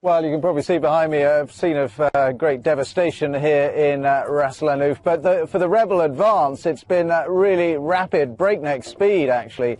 Well, you can probably see behind me a scene of great devastation here in Ras Lanuf. But for the rebel advance, it's been really rapid, breakneck speed, actually,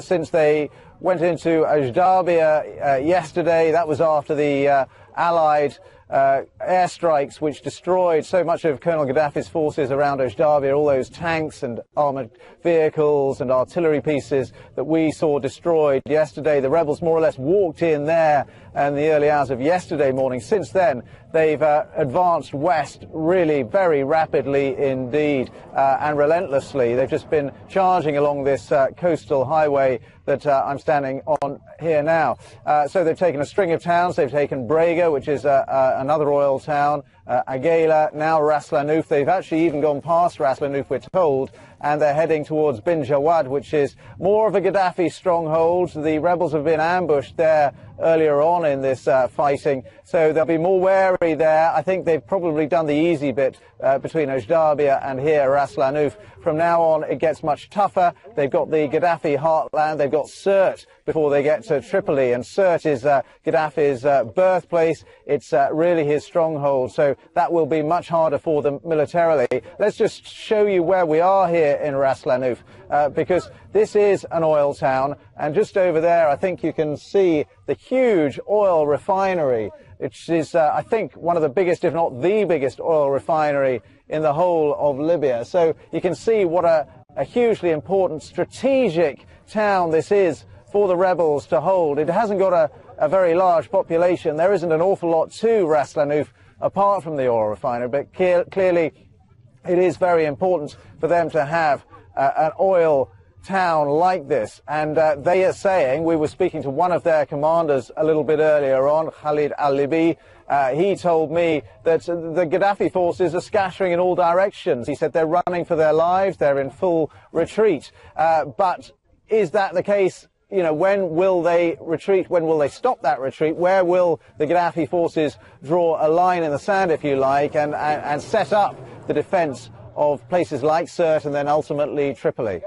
since they went into Ajdabiya yesterday. That was after the Allied airstrikes which destroyed so much of Colonel Gaddafi's forces around Ajdabiya, all those tanks and armoured vehicles and artillery pieces that we saw destroyed yesterday. The rebels more or less walked in there in the early hours of yesterday morning. Since then, they've advanced west really very rapidly indeed and relentlessly. They've just been charging along this coastal highway that I'm standing on here now. So they've taken a string of towns. They've taken Brega, which is another oil town, Uqayla, now Ras Lanuf. They've actually even gone past Ras Lanuf, we're told, and they're heading towards Bin Jawad, which is more of a Gaddafi stronghold. The rebels have been ambushed there earlier on in this fighting, so they'll be more wary there. I think they've probably done the easy bit between Ajdabiya and here, Ras Lanuf. From now on, it gets much tougher. They've got the Gaddafi heartland. They've got Sirte before they get to Tripoli, and Sirte is Gaddafi's birthplace. It's really his stronghold, so that will be much harder for them militarily. Let's just show you where we are here in Ras Lanuf, because this is an oil town, and just over there I think you can see the huge oil refinery, which is I think one of the biggest, if not the biggest, oil refinery in the whole of Libya. So you can see what a hugely important strategic town this is for the rebels to hold. It hasn't got a very large population. There isn't an awful lot to Ras Lanuf apart from the oil refinery, but clearly it is very important for them to have an oil town like this. And they are saying, we were speaking to one of their commanders a little bit earlier on, Khalid al-Libi. He told me that the Gaddafi forces are scattering in all directions. He said they're running for their lives, they're in full retreat. But is that the case? You know, when will they retreat? When will they stop that retreat? Where will the Gaddafi forces draw a line in the sand, if you like, and set up the defence of places like Sirte and then ultimately Tripoli?